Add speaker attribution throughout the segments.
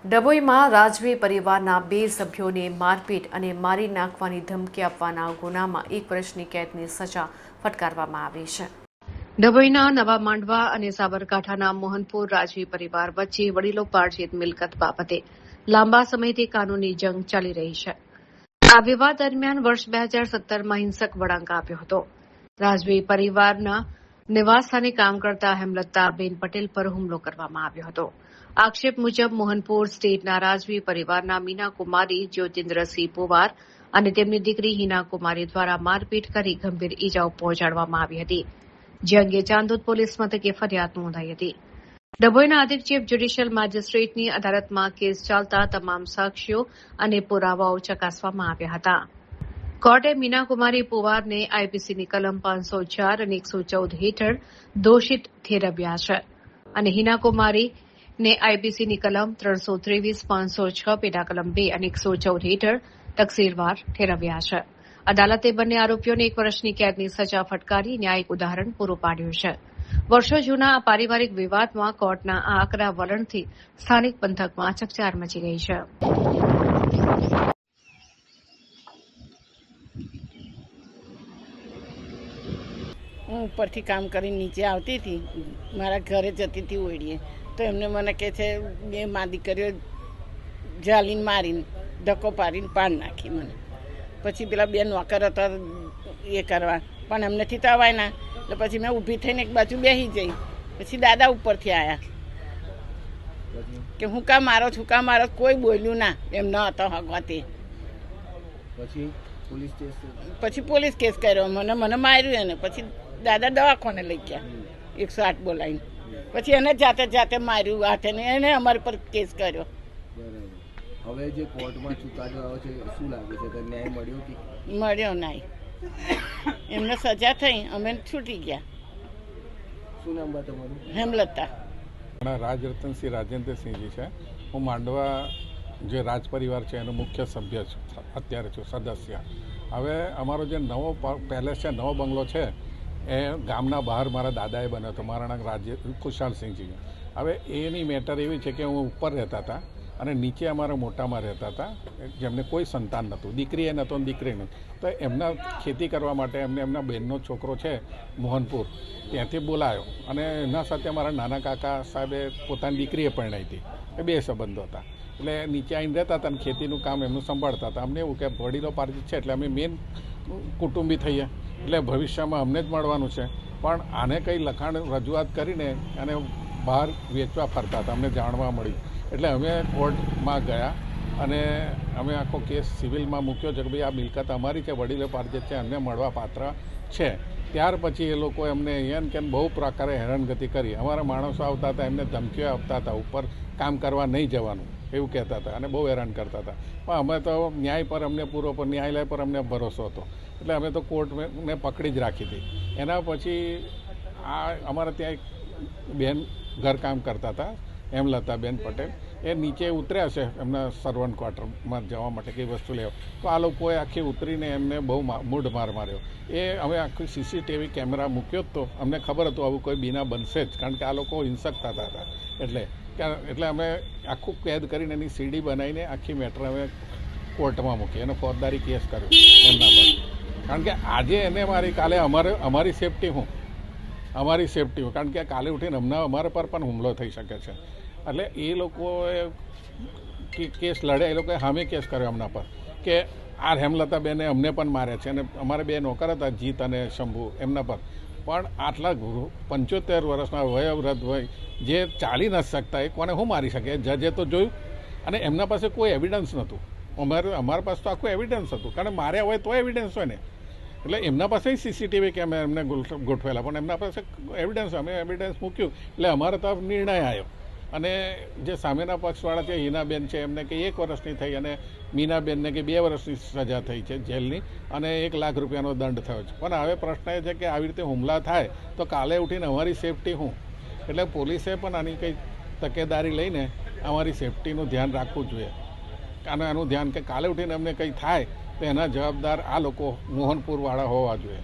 Speaker 1: ડભોઈમાં રાજવી પરિવારના 2 સભ્યોને મારપીટ અને મારી નાખવાની ધમકી આપવાના ગુનામાં 1 વર્ષની કેદની સજા ફટકારવામાં આવી છે. ડભોઈના નવા માંડવા અને સાબરકાંઠાના મોહનપુર રાજવી પરિવાર વચ્ચે વડીલોપાર્જિત મિલકત બાબતે લાંબા સમયથી કાનૂની જંગ ચાલી રહી છે. આ વિવાદ દરમિયાન વર્ષ 2017માં હિંસક વળાંક આપ્યો હતો. રાજવી પરિવારના નિવાસસ્થાને કામ કરતા હેમલતાબેન પટેલ પર હુમલો કરવામાં આવ્યો હતો. આક્ષેપ મુજબ મોહનપુર સ્ટેટના રાજવી પરિવારના મીના કુમારી જ્યોતિન્દ્રસિંહ પુવાર અને તેમની દીકરી હિના કુમારી દ્વારા મારપીટ કરી ગંભીર ઇજાઓ પહોંચાડવામાં આવી હતી, જે અંગે ચાંદોદ પોલીસ મથકે ફરિયાદ નોંધાઈ હતી. ડભોઈના અધિક ચીફ જ્યુડિશિયલ મેજિસ્ટ્રેટની અદાલતમાં કેસ ચાલતા તમામ સાક્ષીઓ અને પુરાવાઓ ચકાસવામાં આવ્યા હતા. કોર્ટે મીના કુમારી પુવારને આઈપીસીની કલમ 504 અને 114 હેઠળ દોષિત ઠેરવ્યા છે અને હિના કુમારીને આઈપીસીની કલમ 323, 506, પેટા કલમ 2 અને 114 હેઠળ તકસીરવાર ઠેરવ્યા છે. અદાલતે બંને આરોપીઓને 1 વર્ષની કેદની સજા ફટકારી ન્યાયિક ઉદાહરણ પૂરું પાડ્યું છે. વર્ષો જૂના આ પારિવારિક વિવાદમાં કોર્ટના આ આકરા વલણથી સ્થાનિક પંથકમાં ચકચાર મચી ગઈ છે.
Speaker 2: હું ઉપરથી કામ કરીને નીચે આવતી હતી, મારા ઘરે જતી હતી ઓળીએ, તો એમને મને કહે છે 2 મા દીકરીઓ જાલીને મારીને ધક્કો પાડીને પાડ નાખી મને. પછી પેલા 2 નોકર હતા એ કરવા, પણ એમનેથી તો અવાય ના, એટલે પછી મેં ઊભી થઈને એક બાજુ બેસી જઈ. પછી દાદા ઉપરથી આવ્યા કે હું કામ મારો છું, કામ મારો, કોઈ બોલ્યું ના, એમ ન હતો હગવાથી. પછી પોલીસ કેસ કર્યો, મને માર્યું એને. પછી દાદા દવાખાને લઈ ગયા 108 બોલાવીને. પછી એને જાતે માર્યું હાથે ને, એને અમારી પર કેસ કર્યો.
Speaker 3: હવે જે કોર્ટમાં ચુકાદો આવ્યો છે, શું લાગે છે કે ન્યાય મળ્યો કે
Speaker 2: મળ્યો નહીં? એમને સજા થઈ, અમે છૂટી ગયા.
Speaker 3: શું નામ બા તમારું?
Speaker 2: હેમલતા.
Speaker 4: રાજરતનસિંહ રાજેન્દ્રસિંહજી છે. હું માંડવા જે રાજ પરિવાર છે એનો મુખ્ય સભ્ય છું, અત્યારે છું સદસ્ય. હવે અમારો જે નવો પેલેસ છે, નવો બંગલો છે, એ ગામના બહાર મારા દાદાએ બન્યો હતો, મારા નામ ખુશાલસિંહજી. હવે એની મેટર એવી છે કે હું ઉપર રહેતા હતા અને નીચે અમારા મોટામાં રહેતા હતા, જેમને કોઈ સંતાન નહોતું, દીકરી એ નહોતો, દીકરી નહીં. તો એમના ખેતી કરવા માટે એમના બહેનનો છોકરો છે મોહનપુર, ત્યાંથી બોલાયો અને એના સાથે અમારા નાના કાકા સાહેબે પોતાની દીકરીએ પરણાવી હતી. એ 2 સંબંધો હતા. એટલે નીચે આવીને રહેતા હતા અને ખેતીનું કામ એમનું સંભાળતા હતા. અમને એવું કે વડીલો પાર્ટી છે એટલે અમે મેન કુટુંબી થઈએ, એટલે ભવિષ્યમાં અમને જ મળવાનું છે. પણ આને કંઈ લખાણ રજૂઆત કરીને અને બહાર વેચવા ફરતા હતા, અમને જાણવા મળ્યું. એટલે અમે કોર્ટમાં ગયા અને અમે આખો કેસ સિવિલમાં મૂક્યો છે કે ભાઈ આ મિલકત અમારી છે, વડીલો પાર્જિત છે, અમને મળવા પાત્ર છે. ત્યાર પછી એ લોકો એમને અહીંયા કે બહુ પ્રકારે હેરાનગતિ કરી. અમારા માણસો આવતા હતા, એમને ધમકીઓ આપતા હતા, ઉપર કામ કરવા નહીં જવાનું એવું કહેતા હતા અને બહુ હેરાન કરતા હતા. પણ અમે તો ન્યાય પર અમને ન્યાયાલય પર અમને ભરોસો હતો, એટલે અમે તો કોર્ટને પકડી જ રાખી હતી. એના પછી આ અમારા ત્યાં એક બેન ઘરકામ કરતા હતા, હેમલતાબેન પટેલ, એ નીચે ઉતર્યા છે એમના સર્વન્ટ ક્વાર્ટરમાં જવા માટે કંઈ વસ્તુ લેવા. તો આ લોકોએ આખી ઉતરીને એમને બહુ મૂઢ માર માર્યો. એ અમે આખી સીસીટીવી કેમેરા મૂક્યો જ તો અમને ખબર હતું આવું કોઈ બીના બનશે જ, કારણ કે આ લોકો હિંસક થતા હતા. એટલે અમે આખું કેદ કરીને એની સીડી બનાવીને આખી મેટર અમે કોર્ટમાં મૂકી, એનો ફોજદારી કેસ કર્યો એમના પર. કારણ કે આજે એને મારી, કાલે અમારી સેફટી અમારી સેફટી, કારણ કે કાલે ઉઠીને અમારા પર પણ હુમલો થઈ શકે છે. એટલે એ લોકોએ કેસ લડે, એ લોકોએ સામે કેસ કર્યો એમના પર કે આ હેમલતાબેને અમને પણ મારે છે અને અમારે 2 નોકર હતા, જીત અને શંભુ, એમના પર પણ આટલા 75 વર્ષના વયોવૃદ્ધ હોય જે ચાલી નથી શકતા, એ કોને શું મારી શકે? જજે તો જોયું અને એમના પાસે કોઈ એવિડન્સ નહોતું. અમારા પાસે તો આખું એવિડન્સ હતું, કારણ માર્યા હોય તો એવિડન્સ હોય ને. એટલે એમના પાસે સીસીટીવી કેમેરા એમને ગોઠવેલા, પણ એમના પાસે એવિડન્સ, અમે એવિડન્સ મૂક્યું એટલે અમારો તો નિર્ણય આવ્યો. અને જે સામેના પક્ષવાળા છે, હિનાબેન છે, એમને કે 1 વર્ષની થઈ અને મીનાબેનને કે 2 વર્ષની સજા થઈ છે જેલની અને 1 લાખ રૂપિયાનો દંડ થયો છે. પણ હવે પ્રશ્ન એ છે કે આવી રીતે હુમલા થાય તો કાલે ઉઠીને અમારી સેફટી શું? એટલે પોલીસે પણ આની કંઈ તકેદારી લઈને અમારી સેફટીનું ધ્યાન રાખવું જોઈએ. અને આનું ધ્યાન કે કાલે ઉઠીને અમને કંઈ થાય તો એના જવાબદાર આ લોકો મોહનપુરવાળા હોવા જોઈએ.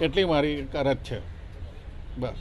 Speaker 4: એટલી મારી અરજ છે. બસ.